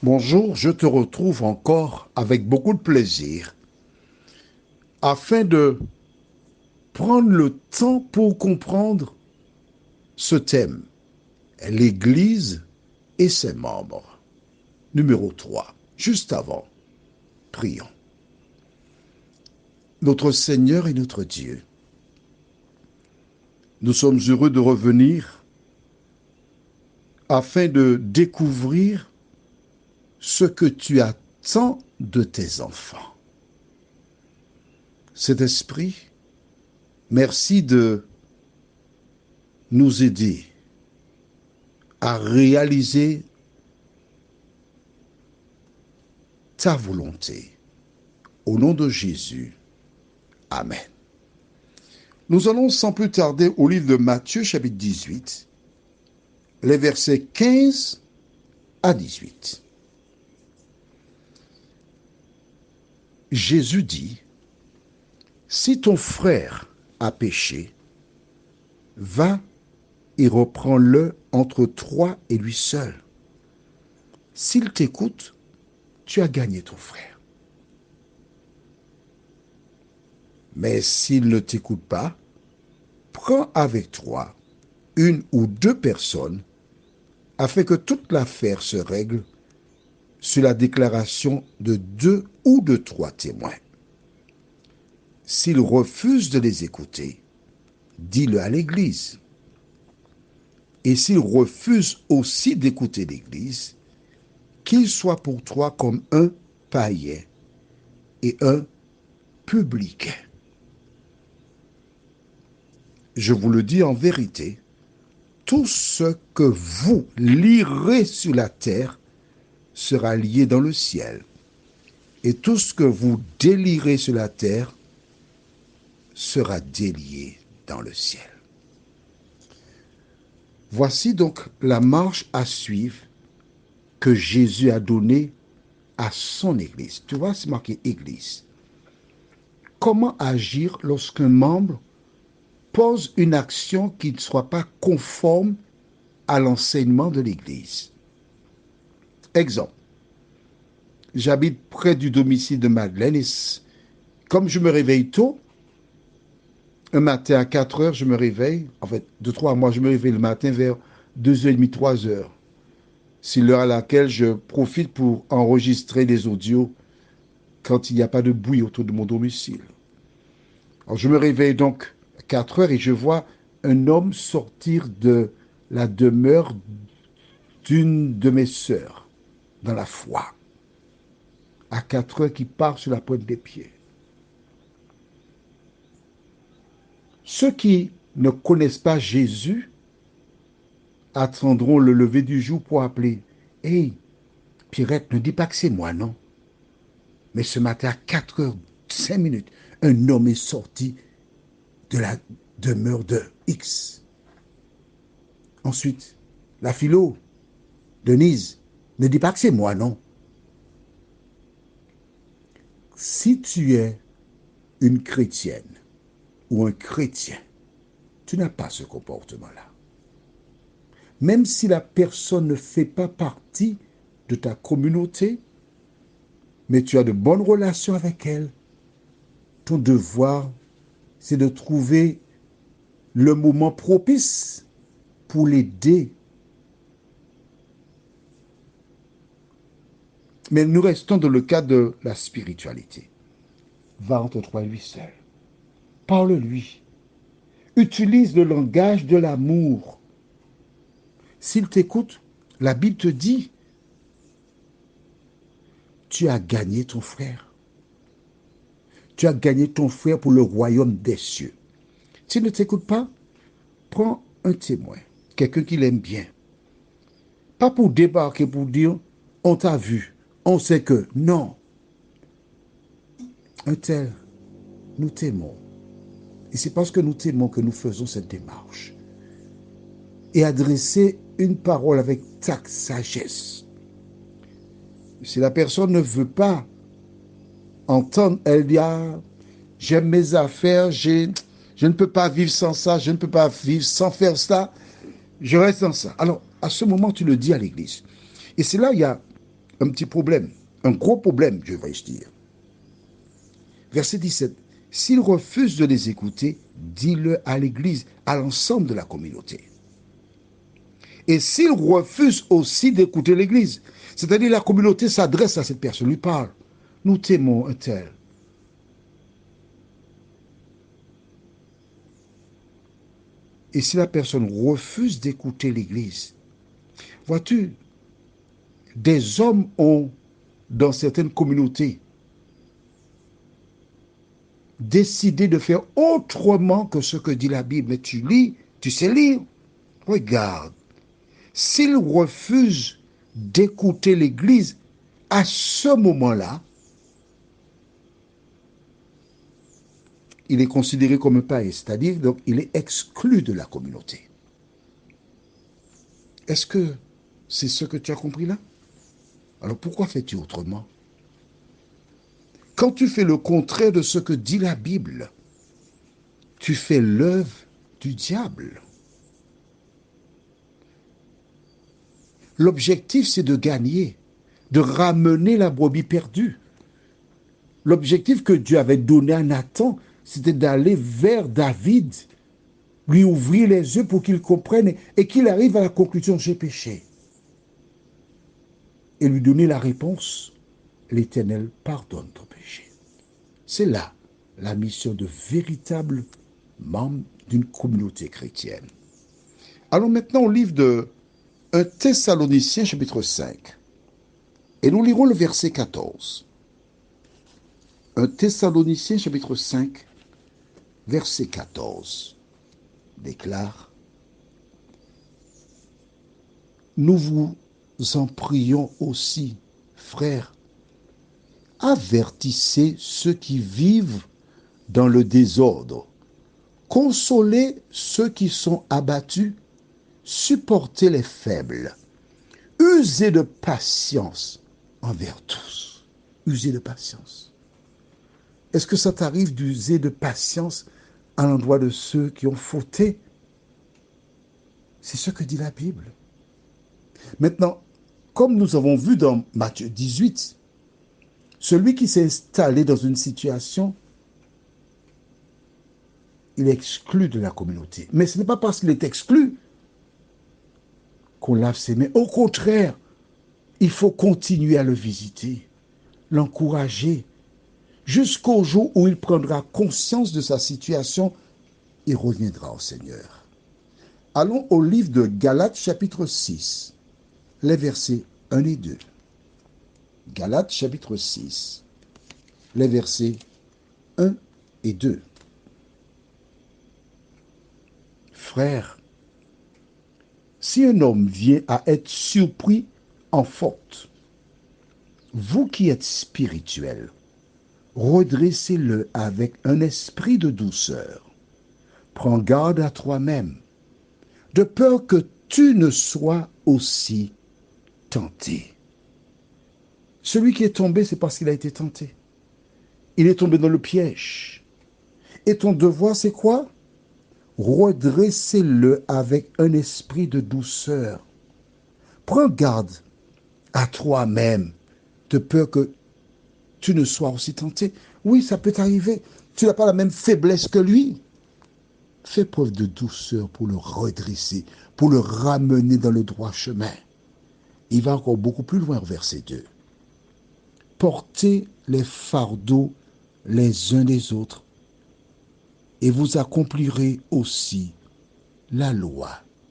Bonjour, je te retrouve encore avec beaucoup de plaisir afin de prendre le temps pour comprendre ce thème, l'Église et ses membres. Numéro 3. Juste avant, prions. Notre Seigneur et notre Dieu, nous sommes heureux de revenir afin de découvrir ce que tu attends de tes enfants. Saint-Esprit, merci de nous aider à réaliser ta volonté. Au nom de Jésus. Amen. Nous allons sans plus tarder au livre de Matthieu chapitre 18, les versets 15 à 18. Jésus dit, si ton frère a péché, va et reprends-le entre toi et lui seul. S'il t'écoute, tu as gagné ton frère. Mais s'il ne t'écoute pas, prends avec toi une ou deux personnes afin que toute l'affaire se règle sur la déclaration de 2 ou de 3 témoins. S'ils refusent de les écouter, dis-le à l'Église. Et s'ils refusent aussi d'écouter l'Église, qu'il soit pour toi comme un païen et un publicain. Je vous le dis en vérité, tout ce que vous lirez sur la terre sera lié dans le ciel, et tout ce que vous délirez sur la terre sera délié dans le ciel. Voici donc la marche à suivre que Jésus a donnée à son Église. Tu vois, c'est marqué Église. Comment agir lorsqu'un membre pose une action qui ne soit pas conforme à l'enseignement de l'Église? Exemple, j'habite près du domicile de Madeleine et comme je me réveille tôt, un matin à 4 heures, je me réveille. En fait, de 3 mois, je me réveille le matin vers 2h30, 3 heures. C'est l'heure à laquelle je profite pour enregistrer les audios quand il n'y a pas de bruit autour de mon domicile. Alors, je me réveille donc à 4 heures et je vois un homme sortir de la demeure d'une de mes sœurs dans la foi. À 4 heures, qui part sur la pointe des pieds. Ceux qui ne connaissent pas Jésus attendront le lever du jour pour appeler. Hey, Pierrette, ne dis pas que c'est moi, non? Mais ce matin, à 4 heures, 5 minutes, un homme est sorti de la demeure de X. Ensuite, la philo, Denise, ne dis pas que c'est moi, non? Si tu es une chrétienne ou un chrétien, tu n'as pas ce comportement-là. Même si la personne ne fait pas partie de ta communauté, mais tu as de bonnes relations avec elle, ton devoir, c'est de trouver le moment propice pour l'aider. Mais nous restons dans le cadre de la spiritualité. Va entre toi et lui seul. Parle-lui. Utilise le langage de l'amour. S'il t'écoute, la Bible te dit, tu as gagné ton frère. Tu as gagné ton frère pour le royaume des cieux. S'il ne t'écoute pas, prends un témoin, quelqu'un qui l'aime bien. Pas pour débarquer, pour dire, on t'a vu, on sait que. Non. Un tel, nous t'aimons. Et c'est parce que nous t'aimons que nous faisons cette démarche. Et adresser une parole avec tact, sagesse. Si la personne ne veut pas entendre, elle dit, ah, j'aime mes affaires, je ne peux pas vivre sans ça, je ne peux pas vivre sans faire ça, je reste dans ça. Alors, à ce moment, tu le dis à l'église. Et c'est là, il y a un petit problème, un gros problème, je vais dire. Verset 17. S'il refuse de les écouter, dis-le à l'Église, à l'ensemble de la communauté. Et s'il refuse aussi d'écouter l'Église, c'est-à-dire la communauté s'adresse à cette personne, lui parle. Nous t'aimons un tel. Et si la personne refuse d'écouter l'Église, vois-tu, des hommes ont, dans certaines communautés, décidé de faire autrement que ce que dit la Bible. Mais tu lis, tu sais lire. Regarde, s'il refuse d'écouter l'Église, à ce moment-là, il est considéré comme un païen, c'est-à-dire donc il est exclu de la communauté. Est-ce que c'est ce que tu as compris là? Alors pourquoi fais-tu autrement? Quand tu fais le contraire de ce que dit la Bible, tu fais l'œuvre du diable. L'objectif, c'est de gagner, de ramener la brebis perdue. L'objectif que Dieu avait donné à Nathan, c'était d'aller vers David, lui ouvrir les yeux pour qu'il comprenne et qu'il arrive à la conclusion, j'ai péché. Et lui donner la réponse, l'Éternel pardonne ton péché. C'est là la mission de véritable membre d'une communauté chrétienne. Allons maintenant au livre de 1 Thessaloniciens chapitre 5. Et nous lirons le verset 14. 1 Thessaloniciens chapitre 5, verset 14 déclare: Nous vous en prions aussi, frères, avertissez ceux qui vivent dans le désordre, consolez ceux qui sont abattus, supportez les faibles, usez de patience envers tous. Usez de patience. Est-ce que ça t'arrive d'user de patience à l'endroit de ceux qui ont fauté? C'est ce que dit la Bible. Maintenant, comme nous avons vu dans Matthieu 18, celui qui s'est installé dans une situation, il est exclu de la communauté. Mais ce n'est pas parce qu'il est exclu qu'on lave ses mains. Au contraire, il faut continuer à le visiter, l'encourager, jusqu'au jour où il prendra conscience de sa situation et reviendra au Seigneur. Allons au livre de Galates chapitre 6, les versets 1 et 2. Galates chapitre 6, les versets 1 et 2. Frères, si un homme vient à être surpris en faute, vous qui êtes spirituels, redressez-le avec un esprit de douceur. Prends garde à toi-même, de peur que tu ne sois aussi tenté. Celui qui est tombé, c'est parce qu'il a été tenté. Il est tombé dans le piège. Et ton devoir, c'est quoi? Redressez-le avec un esprit de douceur. Prends garde à toi-même, de peur que tu ne sois aussi tenté. Oui, ça peut t'arriver. Tu n'as pas la même faiblesse que lui. Fais preuve de douceur pour le redresser, pour le ramener dans le droit chemin. Il va encore beaucoup plus loin, verset 2. Portez les fardeaux les uns des autres et vous accomplirez aussi la loi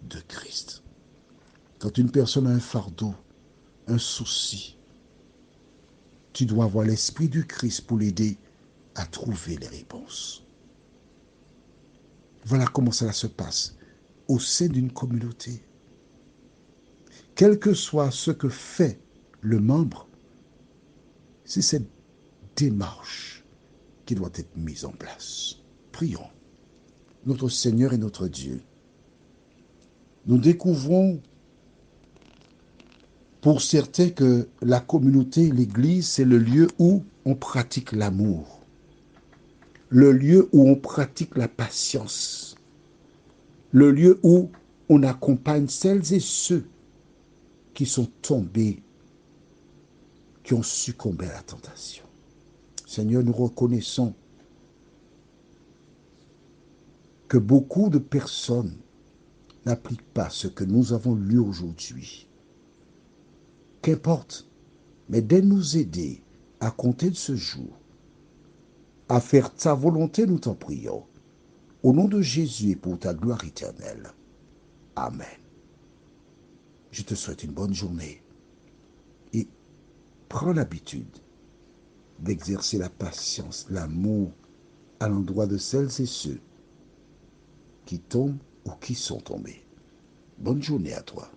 de Christ. Quand une personne a un fardeau, un souci, tu dois avoir l'esprit du Christ pour l'aider à trouver les réponses. Voilà comment cela se passe au sein d'une communauté. Quel que soit ce que fait le membre, c'est cette démarche qui doit être mise en place. Prions. Notre Seigneur et notre Dieu, nous découvrons pour certains que la communauté, l'Église, c'est le lieu où on pratique l'amour, le lieu où on pratique la patience, le lieu où on accompagne celles et ceux qui sont tombés qui ont succombé à la tentation. Seigneur, nous reconnaissons que beaucoup de personnes n'appliquent pas ce que nous avons lu aujourd'hui. Qu'importe, mais d'aide-nous aider à compter de ce jour, à faire ta volonté, nous t'en prions. Au nom de Jésus et pour ta gloire éternelle. Amen. Je te souhaite une bonne journée et prends l'habitude d'exercer la patience, l'amour à l'endroit de celles et ceux qui tombent ou qui sont tombés. Bonne journée à toi.